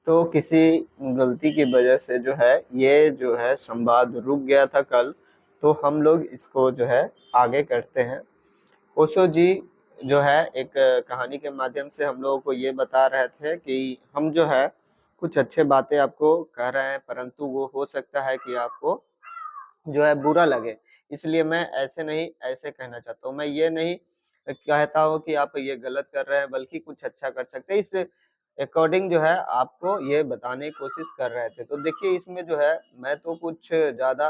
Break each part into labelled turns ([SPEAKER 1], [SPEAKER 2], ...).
[SPEAKER 1] तो किसी गलती की वजह से जो है ये जो है संवाद रुक गया था कल। तो हम लोग इसको जो है आगे करते हैं। ओशो जी जो है एक कहानी के माध्यम से हम लोगों को ये बता रहे थे कि हम जो है कुछ अच्छे बातें आपको कह रहे हैं, परंतु वो हो सकता है कि आपको जो है बुरा लगे। इसलिए मैं ऐसे नहीं ऐसे कहना चाहता हूँ। मैं ये नहीं कहता हूँ कि आप ये गलत कर रहे हैं, बल्कि कुछ अच्छा कर सकते हैं। इस अकॉर्डिंग जो है आपको ये बताने की कोशिश कर रहे थे। तो देखिए इसमें जो है मैं तो कुछ ज़्यादा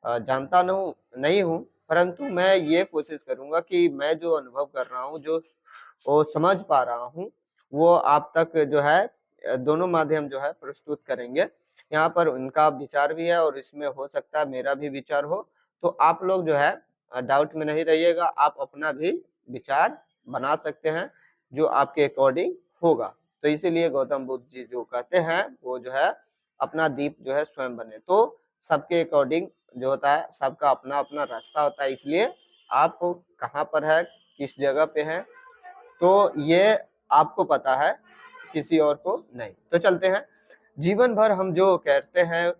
[SPEAKER 1] जानता नहीं हूँ, परंतु मैं ये कोशिश करूँगा कि मैं जो अनुभव कर रहा हूँ, जो वो समझ पा रहा हूँ, वो आप तक जो है दोनों माध्यम जो है प्रस्तुत करेंगे। यहाँ पर उनका विचार भी है और इसमें हो सकता है मेरा भी विचार हो। तो आप लोग जो है डाउट में नहीं रहिएगा, आप अपना भी विचार बना सकते हैं जो आपके अकॉर्डिंग होगा। तो इसीलिए गौतम बुद्ध जी जो कहते हैं वो जो है अपना दीप जो है स्वयं बने। तो सबके अकॉर्डिंग जो होता है, सबका अपना अपना रास्ता होता है। इसलिए आप कहाँ पर है, किस जगह पे है, तो ये आपको पता है, किसी और को नहीं। तो चलते हैं। जीवन भर हम जो कहते हैं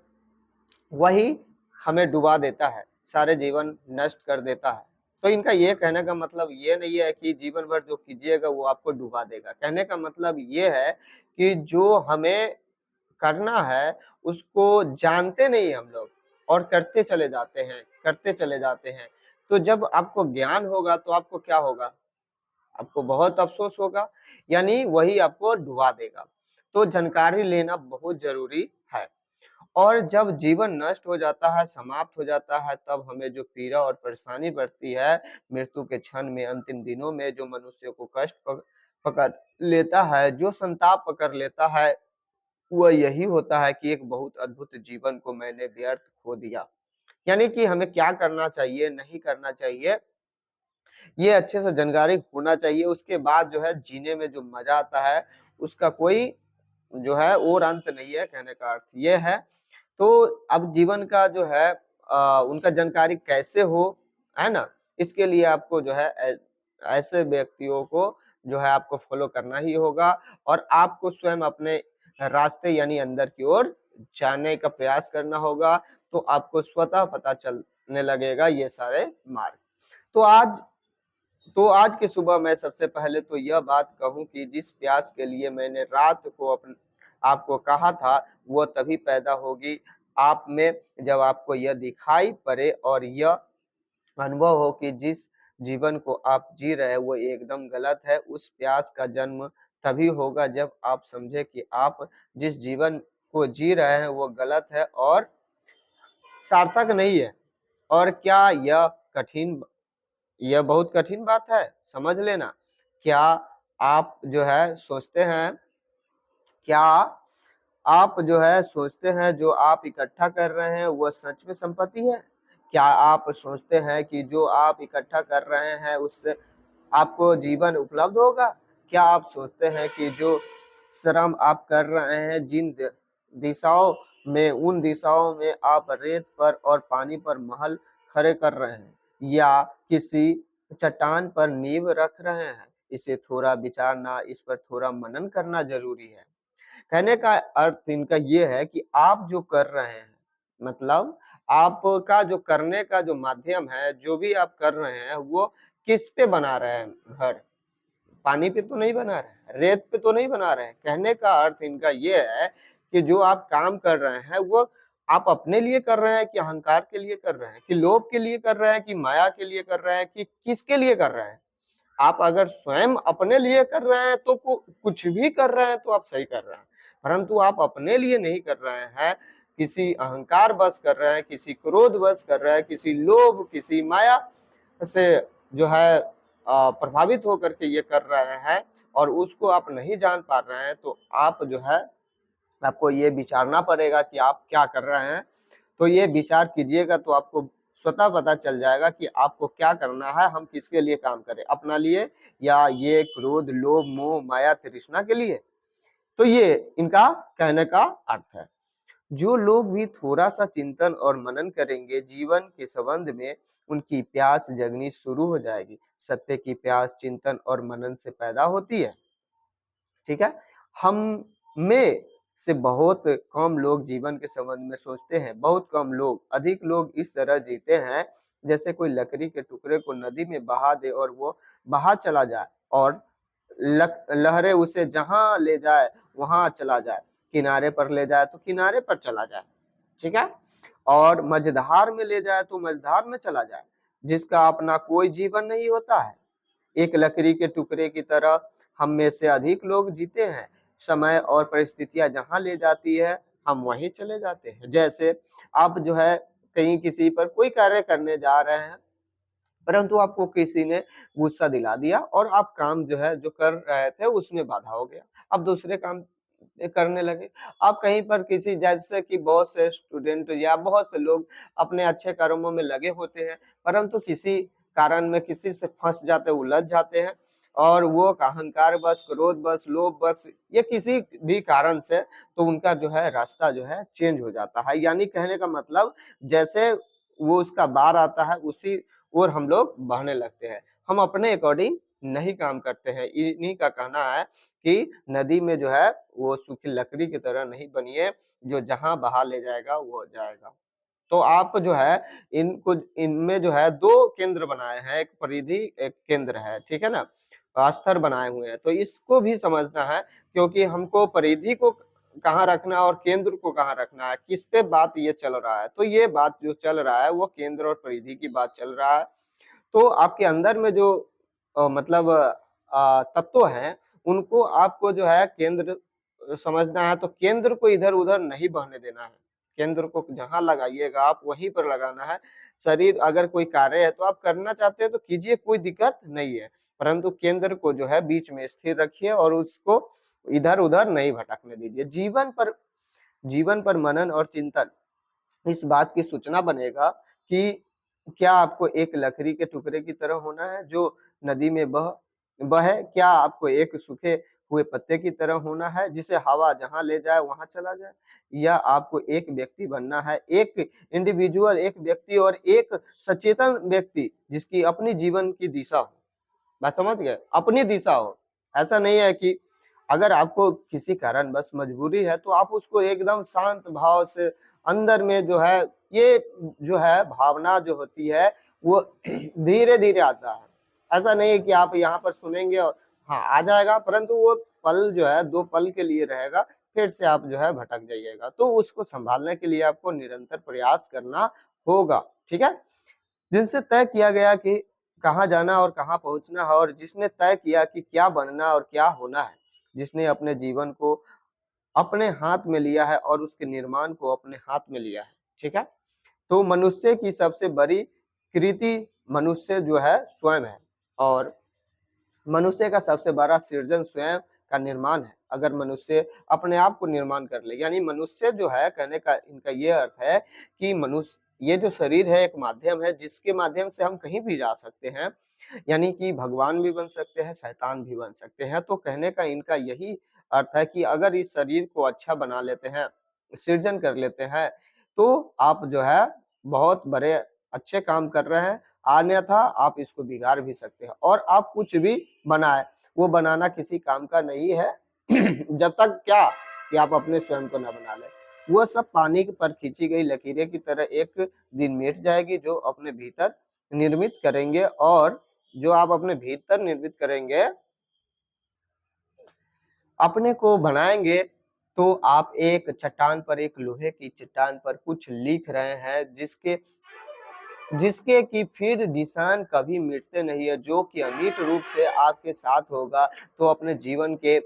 [SPEAKER 1] वही हमें डुबा देता है, सारे जीवन नष्ट कर देता है। तो इनका ये कहने का मतलब ये नहीं है कि जीवन भर जो कीजिएगा वो आपको डुबा देगा। कहने का मतलब ये है कि जो हमें करना है उसको जानते नहीं हम लोग और करते चले जाते हैं। तो जब आपको ज्ञान होगा तो आपको क्या होगा? आपको बहुत अफसोस होगा, यानी वही आपको डुबा देगा। तो जानकारी लेना बहुत जरूरी है। और जब जीवन नष्ट हो जाता है, समाप्त हो जाता है, तब हमें जो पीड़ा और परेशानी बढ़ती है, मृत्यु के क्षण में, अंतिम दिनों में जो मनुष्य को कष्ट पकड़ लेता है, जो संताप पकड़ लेता है, वह यही होता है कि एक बहुत अद्भुत जीवन को मैंने व्यर्थ खो दिया। यानी कि हमें क्या करना चाहिए, नहीं करना चाहिए, ये अच्छे से जानकारी होना चाहिए। उसके बाद जो है जीने में जो मजा आता है, उसका कोई जो है और अंत नहीं है। कहने का अर्थ ये है। तो अब जीवन का जो है उनका जानकारी कैसे हो, है ना, इसके लिए आपको जो है ऐसे व्यक्तियों को जो है आपको फॉलो करना ही होगा और आपको स्वयं अपने रास्ते यानी अंदर की ओर जाने का प्रयास करना होगा। तो आपको स्वतः पता चलने लगेगा ये सारे मार्ग। तो आज की सुबह मैं सबसे पहले तो यह बात कहूं कि जिस प्यास के लिए मैंने रात को आपको कहा था, वह तभी पैदा होगी आप में जब आपको यह दिखाई पड़े और यह अनुभव हो कि जिस जीवन को आप जी रहे हैं वो एकदम गलत है। उस प्यास का जन्म तभी होगा जब आप समझे कि आप जिस जीवन को जी रहे हैं वो गलत है और सार्थक नहीं है। और क्या यह बहुत कठिन बात है, समझ लेना। क्या आप जो है सोचते हैं क्या आप जो है सोचते हैं जो आप इकट्ठा कर रहे हैं वो सच में संपत्ति है? क्या आप सोचते हैं कि जो आप इकट्ठा कर रहे हैं उससे आपको जीवन उपलब्ध होगा? क्या आप सोचते हैं कि जो श्रम आप कर रहे हैं, जिन दिशाओं में, उन दिशाओं में आप रेत पर और पानी पर महल खड़े कर रहे हैं या किसी चट्टान पर नींव रख रहे हैं, इसे थोड़ा विचारना, इस पर थोड़ा मनन करना जरूरी है। कहने का अर्थ इनका ये है कि आप जो कर रहे हैं, मतलब आपका जो करने का जो माध्यम है, जो भी आप कर रहे हैं वो किस पे बना रहे हैं घर? पानी पे तो नहीं बना रहे, रेत पे तो नहीं बना रहे। कहने का अर्थ इनका ये है कि जो आप काम कर रहे हैं वो आप अपने लिए कर रहे हैं कि अहंकार के लिए कर रहे हैं, कि लोभ के लिए कर रहे हैं, कि माया के लिए कर रहे हैं, कि किसके लिए कर रहे हैं? आप अगर स्वयं अपने लिए कर रहे हैं तो कुछ भी कर रहे हैं तो आप सही कर रहे हैं, परंतु आप अपने लिए नहीं कर रहे हैं, किसी अहंकार वश कर रहे हैं, किसी क्रोध वश कर रहे हैं, किसी लोभ, किसी माया से जो है प्रभावित होकर के ये कर रहे हैं और उसको आप नहीं जान पा रहे हैं। तो आप जो है आपको ये विचारना पड़ेगा कि आप क्या कर रहे हैं। तो ये विचार कीजिएगा तो आपको स्वतः पता चल जाएगा कि आपको क्या करना है, हम किसके लिए काम करें, अपना लिए या ये क्रोध, लोभ, मोह, माया, तृष्णा के लिए। तो ये इनका कहने का अर्थ है। जो लोग भी थोड़ा सा चिंतन और मनन करेंगे, जीवन के संबंध में उनकी प्यास जगनी शुरू हो जाएगी। सत्य की प्यास चिंतन और मनन से पैदा होती है। ठीक है, हम में से बहुत कम लोग जीवन के संबंध में सोचते हैं। बहुत कम लोग, अधिक लोग इस तरह जीते हैं जैसे कोई लकड़ी के टुकड़े को नदी में बहा दे और वो बहा चला जाए और लहरें उसे जहां ले जाए वहां चला जाए, किनारे पर ले जाए तो किनारे पर चला जाए, ठीक है, और मझधार में ले जाए तो मझधार में चला जाए, जिसका अपना कोई जीवन नहीं होता है। एक लकड़ी के टुकड़े की तरह हम में से अधिक लोग जीते हैं। समय और परिस्थितियां जहां ले जाती है हम वहीं चले जाते हैं। जैसे आप जो है कहीं किसी पर कोई कार्य करने जा रहे हैं, परंतु आपको किसी ने गुस्सा दिला दिया और आप काम जो है जो कर रहे थे उसमें बाधा हो गया, आप दूसरे काम करने लगे। आप कहीं पर किसी, जैसे कि बहुत से स्टूडेंट या बहुत से लोग अपने अच्छे कर्मों में लगे होते हैं, परंतु किसी कारण में किसी से फंस जाते, उलझ जाते हैं और वो अहंकार बस, क्रोध बस, लोभ बस, ये किसी भी कारण से तो उनका जो है रास्ता जो है चेंज हो जाता है। यानी कहने का मतलब, जैसे वो उसका बार आता है उसी और हम लोग बहने लगते हैं। हम अपने अकॉर्डिंग नहीं काम करते हैं। इन्हीं का कहना है कि नदी में जो है वो सूखी लकड़ी की तरह नहीं बनिए, जो जहां बहा ले जाएगा वो जाएगा। तो आप जो है इनको, इनमें जो है 2 केंद्र बनाए हैं, एक परिधि, एक केंद्र है, ठीक है ना? स्तर बनाए हुए हैं, तो इसको भी समझना है, क्योंकि हमको परिधि को कहाँ रखना है और केंद्र को कहाँ रखना है, किस पे बात ये चल रहा है। तो ये बात जो चल रहा है वो केंद्र और परिधि की बात चल रहा है। तो आपके अंदर में जो मतलब तत्व हैं, उनको आपको जो है केंद्र समझना है, तो केंद्र को इधर-उधर नहीं बहने देना है। केंद्र को जहाँ लगाइएगा आप वहीं पर लगाना है। शरीर अगर कोई कार्य है तो आप करना चाहते हैं तो कीजिए, कोई दिक्कत नहीं है। परंतु केंद्र को जो है बीच में स्थिर रखिए और उसको इधर-उधर नहीं भटकने दीजिए। जीवन पर मनन और चिंतन इस बात की सूचना बनेगा कि क्या आपको एक लकड़ी के टुकड़े की तरह होना है जो नदी में बहे? क्या आपको एक सूखे हुए पत्ते की तरह होना है जिसे हवा जहाँ ले जाए वहाँ चला जाए? या आपको एक व्यक्ति बनना है, एक इंडिविजुअल, एक व्यक्ति और एक सचेतन व्यक्ति जिसकी अपनी जीवन की दिशा हो? बात समझ गए? अपनी दिशा हो। ऐसा नहीं है कि अगर आपको किसी कारणवश मजबूरी है तो आप उसको एकदम शांत भाव से अंदर में जो है, ये जो है भावना जो होती है वो धीरे-धीरे आता है। ऐसा नहीं है कि आप यहाँ पर सुनेंगे और हाँ, आ जाएगा, परंतु वो पल जो है 2 पल के लिए रहेगा, फिर से आप जो है भटक जाइएगा। तो उसको सँभालने के लिए आपको निरंतर प्रयास करना होगा, ठीक है? जिनसे तय किया गया कि कहाँ जाना और कहाँ पहुँचना है, और जिसने तय किया कि क्या बनना और क्या होना है, जिसने अपने जीवन को अपने हाथ में लिया है और उसके निर्माण को अपने हाथ में लिया है, ठीक है? तो मनुष्य की सबसे बड़ी कृति मनुष्य जो है स्वयं है, और मनुष्य का सबसे बड़ा सृजन स्वयं का निर्माण है। अगर मनुष्य अपने आप को निर्माण कर ले, यानी मनुष्य जो है, कहने का इनका ये अर्थ है कि मनुष्य, ये जो शरीर है एक माध्यम है जिसके माध्यम से हम कहीं भी जा सकते हैं, यानी कि भगवान भी बन सकते हैं, शैतान भी बन सकते हैं। तो कहने का इनका यही अर्थ है कि अगर इस शरीर को अच्छा बना लेते हैं, सृजन कर लेते हैं, तो आप जो है बहुत बड़े अच्छे काम कर रहे हैं। अन्यथा आप इसको बिगाड़ भी सकते हैं, और आप कुछ भी बनाए, वो बनाना किसी काम का नहीं है जब तक क्या कि आप अपने स्वयं को ना बना लें। वो सब पानी पर खींची गई लकीरें की तरह एक दिन मिट जाएगी, जो अपने भीतर निर्मित करेंगे, और जो आप अपने भीतर निर्मित करेंगे, अपने को बनाएंगे, तो आप एक चट्टान पर, एक लोहे की चट्टान पर कुछ लिख रहे हैं जिसके जिसके कि फिर निशान कभी मिटते नहीं है, जो कि अमिट रूप से आपके साथ होगा। तो अपने जीवन के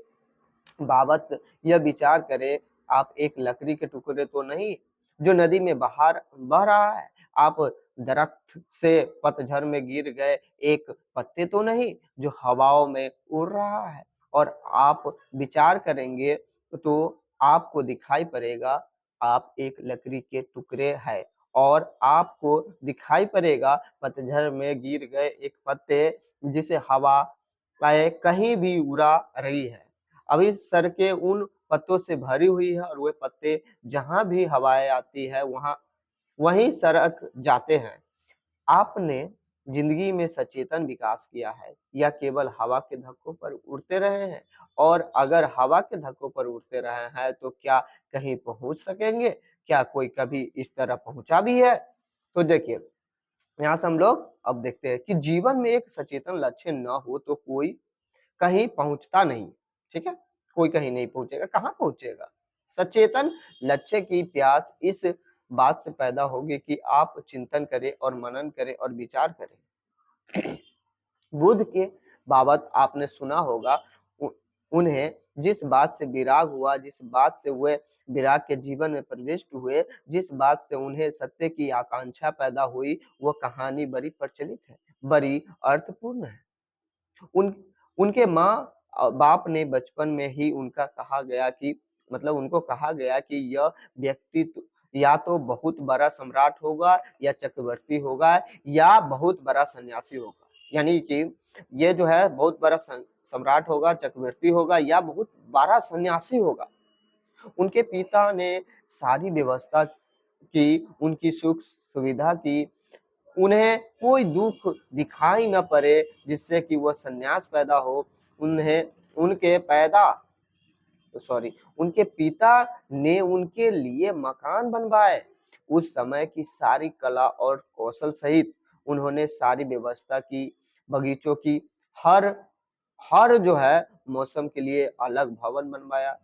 [SPEAKER 1] बाबत यह विचार करें, आप एक लकड़ी के टुकड़े तो नहीं जो नदी में बाहर बह रहा है, आप दरख्त से पतझड़ में गिर गए एक पत्ते तो नहीं जो हवाओं में उड़ रहा है। और आप विचार करेंगे तो आपको दिखाई पड़ेगा आप एक लकड़ी के टुकड़े है, और आपको दिखाई पड़ेगा पतझड़ में गिर गए एक पत्ते जिसे हवा कहीं भी उड़ा रही है। अभी सड़कें उन पत्तों से भरी हुई है, और वे पत्ते जहां भी हवाएं आती है वहीं सड़क जाते हैं। आपने जिंदगी में सचेतन विकास किया है या केवल हवा के धक्कों पर उड़ते रहे हैं? और अगर हवा के धक्कों पर उड़ते रहे हैं तो क्या कहीं पहुंच सकेंगे? क्या कोई कभी इस तरह पहुंचा भी है? तो देखिए, यहाँ से हम लोग अब देखते हैं कि जीवन में एक सचेतन लक्ष्य न हो तो कोई कहीं पहुंचता नहीं, ठीक है? कोई कहीं नहीं पहुंचेगा, कहाँ पहुंचेगा? सचेतन लक्ष्य की प्यास इस बात से पैदा होगी कि आप चिंतन करें और मनन करें और विचार करें। बुद्ध के बाबत आपने सुना होगा, उन्हें जिस बात से विराग हुआ, जिस बात से वे विराग के जीवन में प्रविष्ट हुए, जिस बात से उन्हें सत्य की आकांक्षा पैदा हुई, वो कहानी बड़ी प्रचलित है, बड़ी अर्थपूर्ण है। उन उनके माँ बाप ने बचपन में ही उनका कहा गया कि मतलब उनको कहा गया कि यह व्यक्ति या तो बहुत बड़ा सम्राट होगा या चक्रवर्ती होगा या बहुत बड़ा सन्यासी होगा। यानी कि ये जो है बहुत बड़ा सम्राट होगा, चक्रवर्ती होगा या बहुत बड़ा सन्यासी होगा। उनके पिता ने सारी व्यवस्था की, उनकी सुख सुविधा की, उन्हें कोई दुख दिखाई न पड़े जिससे कि वह सन्यास पैदा हो। उन्हें उनके पैदा सॉरी उनके पिता ने उनके लिए मकान बनवाए। उस समय की सारी कला और कौशल सहित उन्होंने सारी व्यवस्था की, बगीचों की, हर हर जो है मौसम के लिए अलग भवन बनवाया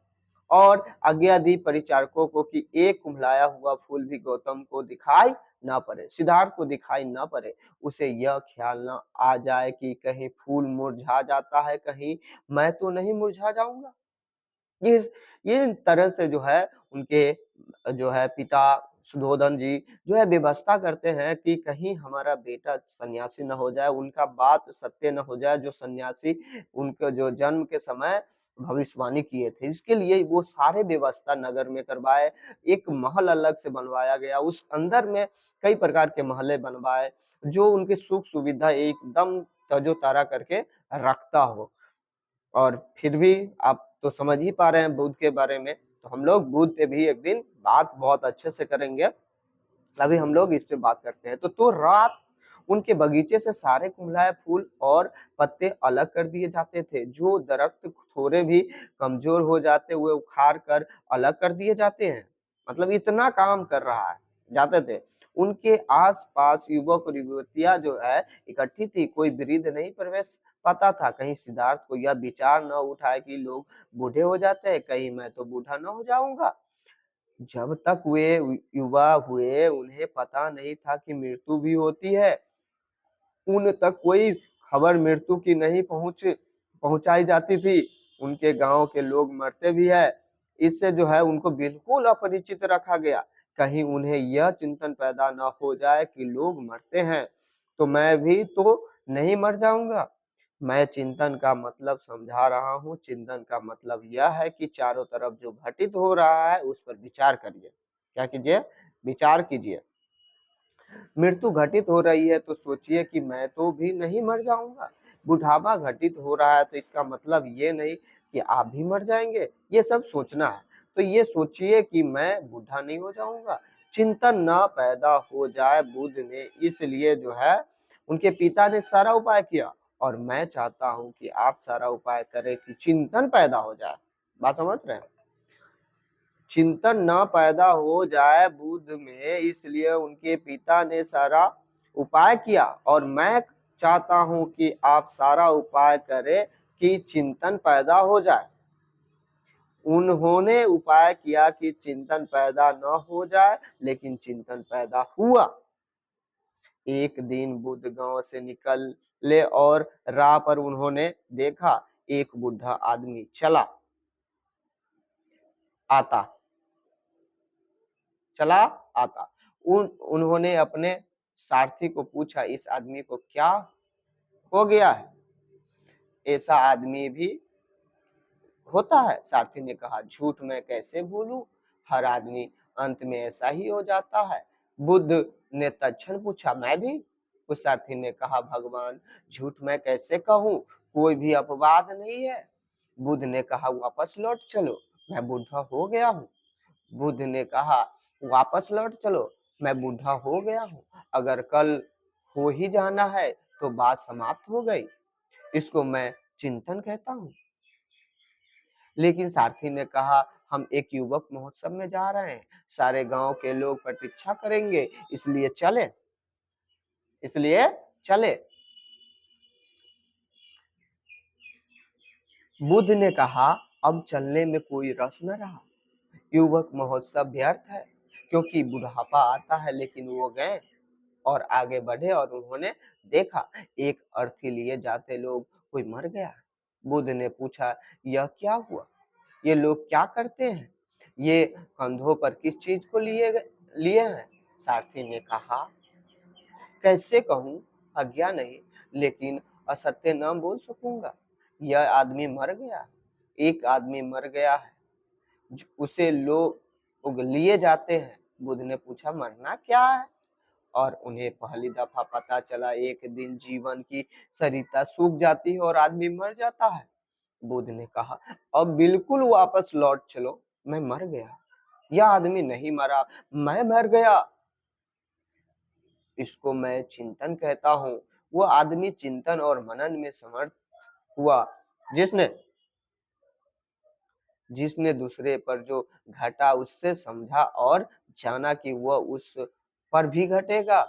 [SPEAKER 1] और आज्ञा दी परिचारकों को कि एक कुम्हलाया हुआ फूल भी गौतम को दिखाई ना पड़े, सिद्धार्थ को दिखाई ना पड़े। उसे यह ख्याल ना आ जाए कि कहीं फूल मुरझा जाता है, कहीं मैं तो नहीं मुरझा जाऊंगा। इस ये तरह से जो है उनके जो है पिता सुधोधन जी जो है व्यवस्था करते हैं कि कहीं हमारा बेटा सन्यासी न हो जाए, उनका बात सत्य न हो जाए जो सन्यासी उनके जो जन्म के समय भविष्यवाणी किए थे। इसके लिए वो सारे व्यवस्था नगर में करवाए, एक महल अलग से बनवाया गया, उस अंदर में कई प्रकार के महले बनवाए जो उनकी सुख सुविधा एकदम तरोताजा करके रखता हो। और फिर भी आप तो समझ ही पा रहे हैं बुद्ध के बारे में, तो हम लोग बुद्ध पे भी एक दिन बात बहुत अच्छे से करेंगे। अभी हम लोग इस पे बात करते हैं। तो रात उनके बगीचे से सारे कुम्हलाए फूल और पत्ते अलग कर दिए जाते थे। जो दरख्त थोड़े भी कमजोर हो जाते हुए उखाड़ कर अलग कर दिए जाते हैं। मतलब इतना काम कर रहा है, जाते थे। उनके आस-पास युवक और युवतियां जो है इकट्ठी थी, कोई वृद्ध नहीं प्रवेश पाता था। कहीं सिद्धार्थ को यह विचार न उठाए कि लोग बूढ़े हो जाते हैं, कहीं मैं तो बूढ़ा न हो जाऊंगा। जब तक वे युवा हुए उन्हें पता नहीं था कि मृत्यु भी होती है। उन तक कोई खबर मृत्यु की नहीं पहुंचाई जाती थी। उनके गांव के लोग मरते भी है, इससे जो है उनको बिल्कुल अपरिचित रखा गया। कहीं उन्हें यह चिंतन पैदा न हो जाए कि लोग मरते हैं तो मैं भी तो नहीं मर जाऊंगा। मैं चिंतन का मतलब समझा रहा हूँ। चिंतन का मतलब यह है कि चारों तरफ जो घटित हो रहा है उस पर विचार करिए। क्या कीजिए? विचार कीजिए। मृत्यु घटित हो रही है तो सोचिए कि मैं तो भी नहीं मर जाऊंगा। बुढ़ापा घटित हो रहा है तो इसका मतलब ये नहीं कि आप भी मर जाएंगे। ये सब सोचना है। तो ये सोचिए कि मैं बूढ़ा नहीं हो जाऊंगा। चिंतन न पैदा हो जाए। बुद्ध ने इसलिए जो है उनके पिता ने सारा उपाय किया और मैं चाहता हूं कि आप सारा उपाय करें कि चिंतन पैदा हो जाए। बात समझ रहे हैं? चिंतन न पैदा हो जाए बुद्ध में, इसलिए उनके पिता ने सारा उपाय किया और मैं चाहता हूं कि आप सारा उपाय करें कि चिंतन पैदा हो जाए। उन्होंने उपाय किया कि चिंतन पैदा न हो जाए, लेकिन चिंतन पैदा हुआ। एक दिन बुद्ध गांव से निकले और राह पर उन्होंने देखा एक बूढ़ा आदमी चला आता चला आता। उन्होंने अपने सारथी को पूछा, इस आदमी को क्या हो गया है? ऐसा आदमी भी होता है? सारथी ने कहा, झूठ मैं कैसे बोलूं, हर आदमी अंत में ऐसा ही हो जाता है। बुद्ध ने तत्क्षण पूछा, मैं भी? उस सारथी ने कहा, भगवान, झूठ मैं कैसे कहूं, कोई भी अपवाद नहीं है। बुद्ध ने कहा, वापस लौट चलो, मैं बूढ़ा हो गया हूँ। बुद्ध ने कहा, वापस लौट चलो, मैं बूढ़ा हो गया हूँ। अगर कल हो ही जाना है तो बात समाप्त हो गई। इसको मैं चिंतन कहता हूँ। लेकिन सारथी ने कहा, हम एक युवक महोत्सव में जा रहे हैं, सारे गांव के लोग प्रतीक्षा करेंगे, इसलिए चले। बुद्ध ने कहा, अब चलने में कोई रस न रहा। युवक महोत्सव व्यर्थ है, क्योंकि बुढ़ापा आता है। लेकिन वो गए और आगे बढ़े और उन्होंने देखा, एक अर्थी लिए जाते लोग कोई मर गया। बुद्ध ने पूछा, यह क्या हुआ? ये लोग क्या करते हैं? ये कंधों पर किस चीज को लिए हैं? सारथी ने कहा, कैसे कहूँ, आज्ञा नहीं, लेकिन असत्य न बोल सकूंगा। यह आदमी मर गया, एक आदमी मर गया है, उसे लोग लिए जाते हैं। बुद्ध ने पूछा, मरना क्या है? और उन्हें पहली दफा पता चला, एक दिन जीवन की सरिता सूख जाती है और आदमी मर जाता है। बुद्ध ने कहा, अब बिल्कुल वापस लौट चलो, मैं मर गया, यह आदमी नहीं मरा, मैं मर गया। इसको मैं चिंतन कहता हूँ। वो आदमी चिंतन और मनन में समर्थ हुआ, जिसने जिसने दूसरे पर जो घटा उससे समझा और जाना कि वह उस पर भी घटेगा,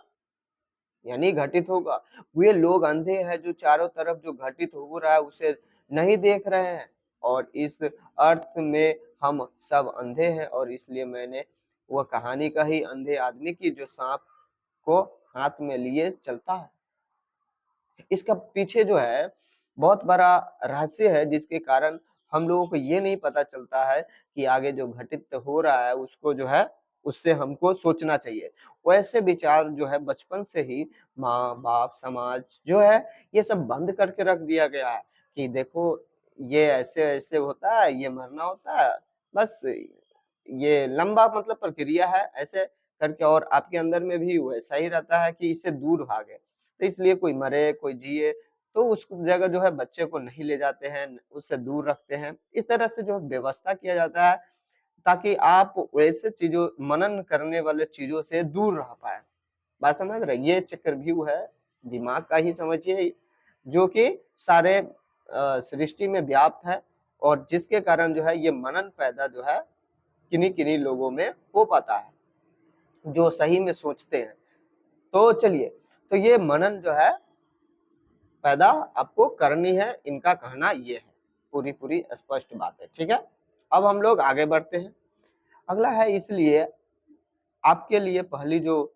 [SPEAKER 1] यानी घटित होगा। वे लोग अंधे हैं जो चारों तरफ जो घटित हो रहा है उसे नहीं देख रहे हैं, और इस अर्थ में हम सब अंधे हैं। और इसलिए मैंने वह कहानी कही, अंधे आदमी की जो सांप को हाथ में लिए चलता है। इसका पीछे जो है बहुत बड़ा रहस्य है, जिसके कारण हम लोगों को ये नहीं पता चलता है कि आगे जो घटित हो रहा है उसको जो है उससे हमको सोचना चाहिए। वैसे विचार जो है बचपन से ही माँ बाप समाज जो है ये सब बंद करके रख दिया गया है कि देखो ये ऐसे ऐसे होता है, ये मरना होता है, बस ये लंबा मतलब प्रक्रिया है ऐसे करके, और आपके अंदर में भी वैसा ही रहता है कि इससे दूर भागे। तो इसलिए कोई मरे कोई जिए तो उस जगह जो है बच्चे को नहीं ले जाते हैं, उससे दूर रखते हैं। इस तरह से जो व्यवस्था किया जाता है ताकि आप वैसे चीजों मनन करने वाले चीजों से दूर रह पाए। बात समझ रहे? ये चक्रव्यूह है दिमाग का ही समझिए, जो कि सारे सृष्टि में व्याप्त है, और जिसके कारण जो है ये मनन पैदा जो है किन्हीं किन्हीं लोगों में हो पाता है जो सही में सोचते हैं। तो चलिए, तो ये मनन जो है पैदा आपको करनी है, इनका कहना ये है। पूरी पूरी स्पष्ट बात है, ठीक है। अब हम लोग आगे बढ़ते हैं। अगला है, इसलिए आपके लिए पहली जो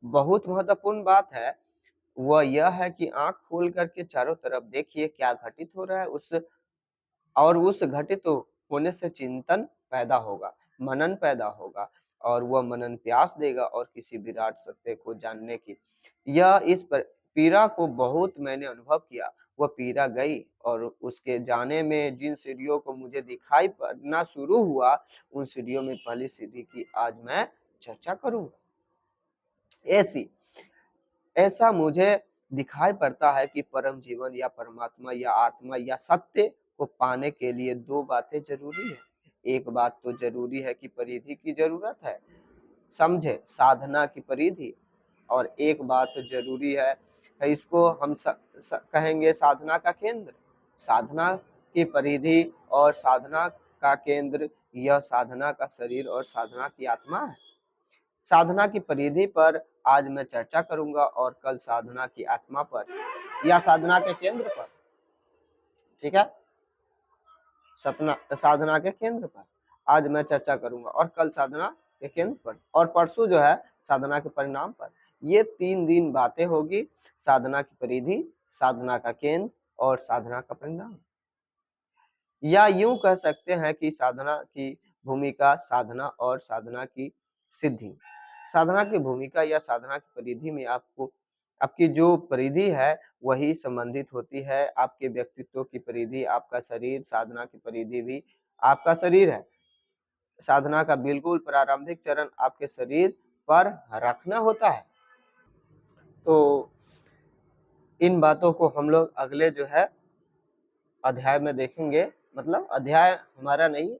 [SPEAKER 1] बहुत महत्वपूर्ण बात है वह यह है कि आंख खोल करके चारों तरफ देखिए क्या घटित हो रहा है, उस घटित होने से चिंतन पैदा होगा, मनन पैदा होगा, और वह मनन प्यास देगा और किसी विराट सत्य को जानने की। यह पीड़ा को बहुत मैंने अनुभव किया। वह पीड़ा गई और उसके जाने में जिन सीढ़ियों को मुझे दिखाई पड़ना शुरू हुआ, उन सीढ़ियों में पहली सीढ़ी की आज मैं चर्चा करूंगा। ऐसी ऐसा मुझे दिखाई पड़ता है कि परम जीवन या परमात्मा या आत्मा या सत्य को पाने के लिए दो बातें जरूरी है। एक बात तो जरूरी है कि परिधि की जरूरत है, समझे, साधना की परिधि। और एक बात जरूरी है, इसको हम कहेंगे साधना का केंद्र। साधना की परिधि और साधना का केंद्र, यह साधना का शरीर और साधना की आत्मा है। साधना की परिधि पर आज मैं चर्चा करूंगा और कल साधना की आत्मा पर या साधना के केंद्र पर, ठीक है। साधना के केंद्र पर आज मैं चर्चा करूंगा और कल साधना के केंद्र पर, और परसों जो है साधना के परिणाम पर। ये 3 दिन बातें होगी, साधना की परिधि, साधना का केंद्र और साधना का परिणाम। या यूं कह सकते हैं कि साधना की भूमिका, साधना और साधना की सिद्धि। साधना की भूमिका या साधना की परिधि में आपको आपकी जो परिधि है वही संबंधित होती है आपके व्यक्तित्व की परिधि, आपका शरीर। साधना की परिधि भी आपका शरीर है। साधना का बिल्कुल प्रारंभिक चरण आपके शरीर पर रखना होता है। तो इन बातों को हम लोग अगले जो है अध्याय में देखेंगे। मतलब अध्याय हमारा नहीं,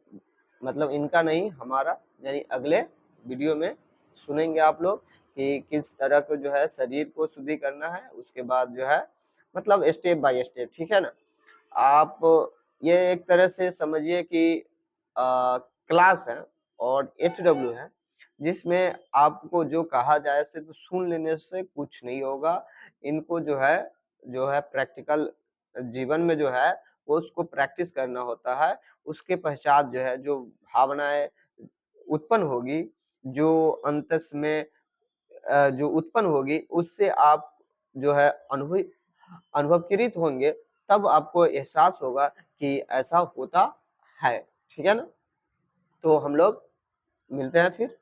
[SPEAKER 1] मतलब इनका नहीं हमारा, यानी अगले वीडियो में सुनेंगे आप लोग कि किस तरह को जो है शरीर को शुद्धि करना है, उसके बाद जो है मतलब स्टेप बाय स्टेप, ठीक है ना। आप ये एक तरह से समझिए कि क्लास है और एचडब्ल्यू है, जिसमें आपको जो कहा जाए सिर्फ सुन लेने से कुछ नहीं होगा। इनको जो है प्रैक्टिकल जीवन में जो है वो उसको प्रैक्टिस करना होता है। उसके पश्चात जो है जो भावनाएँ उत्पन्न होगी, जो अंतस में जो उत्पन्न होगी, उससे आप जो है अनुभवकृत होंगे, तब आपको एहसास होगा कि ऐसा होता है। ठीक है ना? तो हम लोग मिलते हैं फिर।